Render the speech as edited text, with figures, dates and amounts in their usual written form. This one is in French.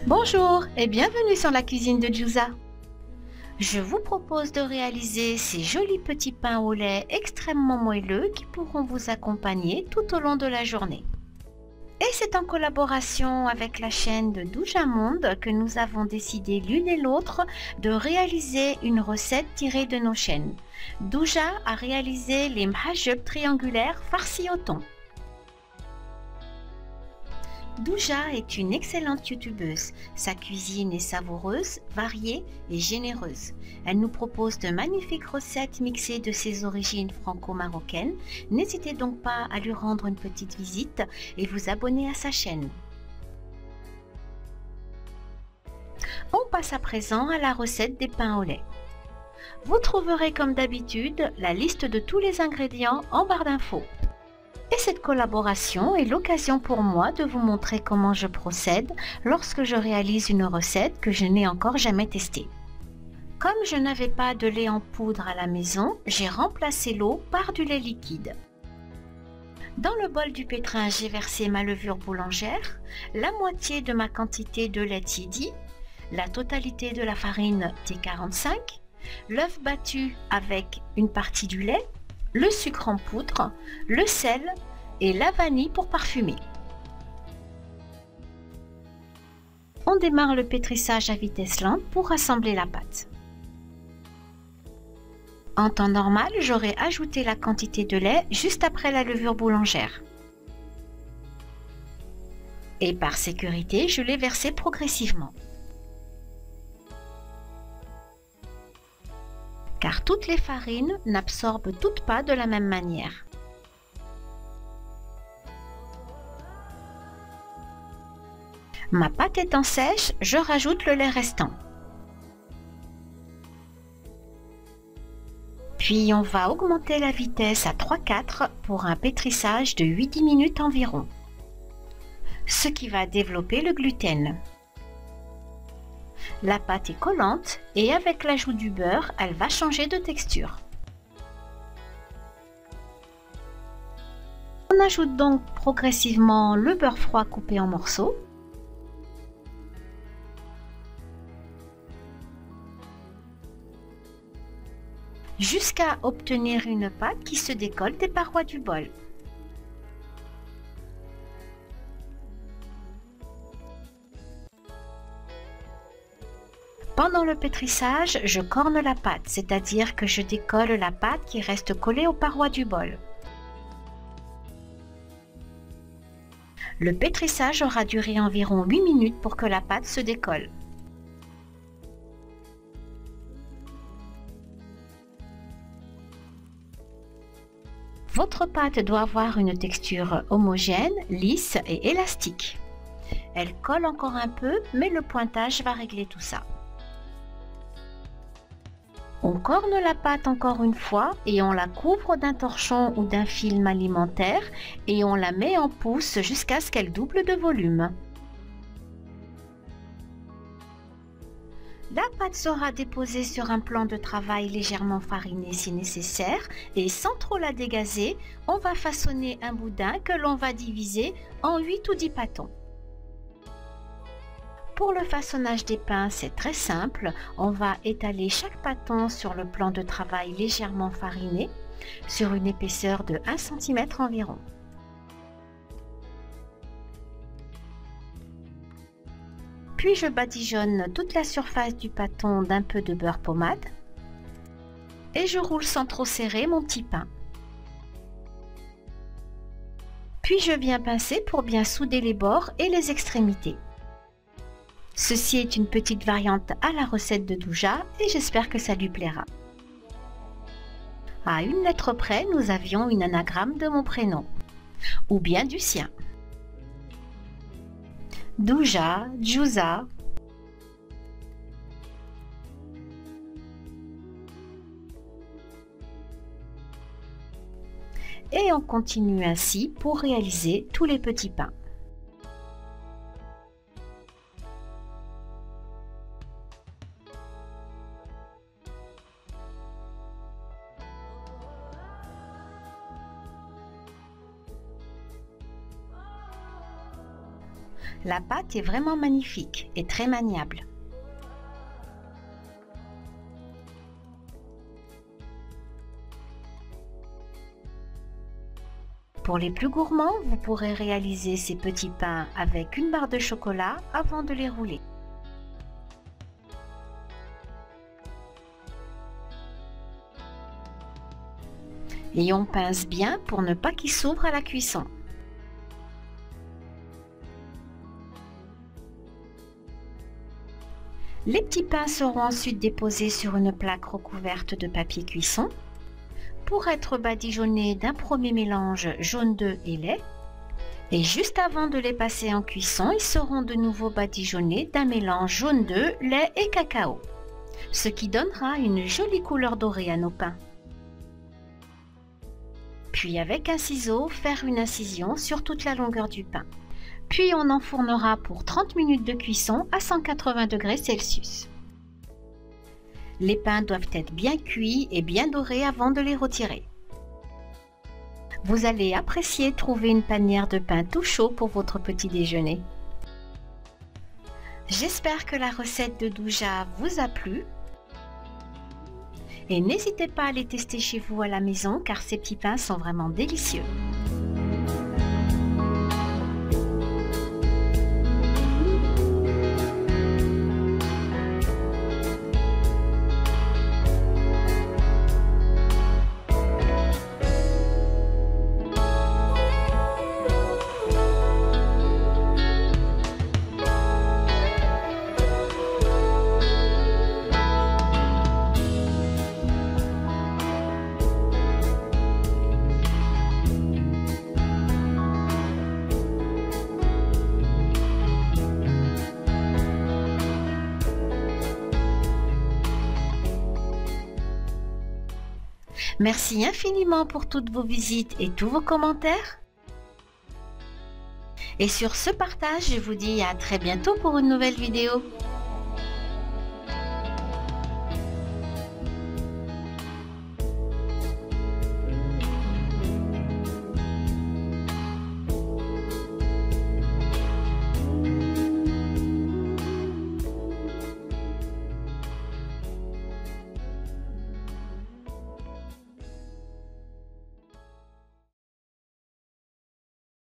Bonjour et bienvenue sur la cuisine de Jusa. Je vous propose de réaliser ces jolis petits pains au lait extrêmement moelleux qui pourront vous accompagner tout au long de la journée. Et c'est en collaboration avec la chaîne de Douja Monde que nous avons décidé l'une et l'autre de réaliser une recette tirée de nos chaînes. Douja a réalisé les mhajeb triangulaires farcis au thon. Douja est une excellente youtubeuse. Sa cuisine est savoureuse, variée et généreuse. Elle nous propose de magnifiques recettes mixées de ses origines franco-marocaines. N'hésitez donc pas à lui rendre une petite visite et vous abonner à sa chaîne. On passe à présent à la recette des pains au lait. Vous trouverez comme d'habitude la liste de tous les ingrédients en barre d'infos. Et cette collaboration est l'occasion pour moi de vous montrer comment je procède lorsque je réalise une recette que je n'ai encore jamais testée. Comme je n'avais pas de lait en poudre à la maison, j'ai remplacé l'eau par du lait liquide. Dans le bol du pétrin, j'ai versé ma levure boulangère, la moitié de ma quantité de lait tiédi, la totalité de la farine T45, l'œuf battu avec une partie du lait, le sucre en poudre, le sel et la vanille pour parfumer. On démarre le pétrissage à vitesse lente pour rassembler la pâte. En temps normal, j'aurais ajouté la quantité de lait juste après la levure boulangère. Et par sécurité, je l'ai versé progressivement. Car toutes les farines n'absorbent toutes pas de la même manière. Ma pâte étant sèche, je rajoute le lait restant. Puis on va augmenter la vitesse à 3-4 pour un pétrissage de 8-10 minutes environ, ce qui va développer le gluten. La pâte est collante et avec l'ajout du beurre, elle va changer de texture. On ajoute donc progressivement le beurre froid coupé en morceaux. Jusqu'à obtenir une pâte qui se décolle des parois du bol. Pendant le pétrissage, je corne la pâte, c'est-à-dire que je décolle la pâte qui reste collée aux parois du bol. Le pétrissage aura duré environ 8 minutes pour que la pâte se décolle. Votre pâte doit avoir une texture homogène, lisse et élastique. Elle colle encore un peu, mais le pointage va régler tout ça. On corne la pâte encore une fois et on la couvre d'un torchon ou d'un film alimentaire et on la met en pousse jusqu'à ce qu'elle double de volume. La pâte sera déposée sur un plan de travail légèrement fariné si nécessaire et sans trop la dégazer, on va façonner un boudin que l'on va diviser en 8 ou 10 pâtons. Pour le façonnage des pains, c'est très simple. On va étaler chaque pâton sur le plan de travail légèrement fariné sur une épaisseur de 1 cm environ. Puis je badigeonne toute la surface du pâton d'un peu de beurre pommade et je roule sans trop serrer mon petit pain. Puis je viens pincer pour bien souder les bords et les extrémités. Ceci est une petite variante à la recette de Douja et j'espère que ça lui plaira. À une lettre près, nous avions une anagramme de mon prénom, ou bien du sien. Douja, Jusa. Et on continue ainsi pour réaliser tous les petits pains. La pâte est vraiment magnifique et très maniable. Pour les plus gourmands, vous pourrez réaliser ces petits pains avec une barre de chocolat avant de les rouler. Et on pince bien pour ne pas qu'ils s'ouvrent à la cuisson. Les petits pains seront ensuite déposés sur une plaque recouverte de papier cuisson pour être badigeonnés d'un premier mélange jaune d'œuf et lait. Et juste avant de les passer en cuisson, ils seront de nouveau badigeonnés d'un mélange jaune d'œuf, lait et cacao, ce qui donnera une jolie couleur dorée à nos pains. Puis avec un ciseau, faire une incision sur toute la longueur du pain. Puis on enfournera pour 30 minutes de cuisson à 180 degrés Celsius. Les pains doivent être bien cuits et bien dorés avant de les retirer. Vous allez apprécier trouver une panière de pain tout chaud pour votre petit déjeuner. J'espère que la recette de Douja vous a plu. Et n'hésitez pas à les tester chez vous à la maison car ces petits pains sont vraiment délicieux. Merci infiniment pour toutes vos visites et tous vos commentaires. Et sur ce partage, je vous dis à très bientôt pour une nouvelle vidéo.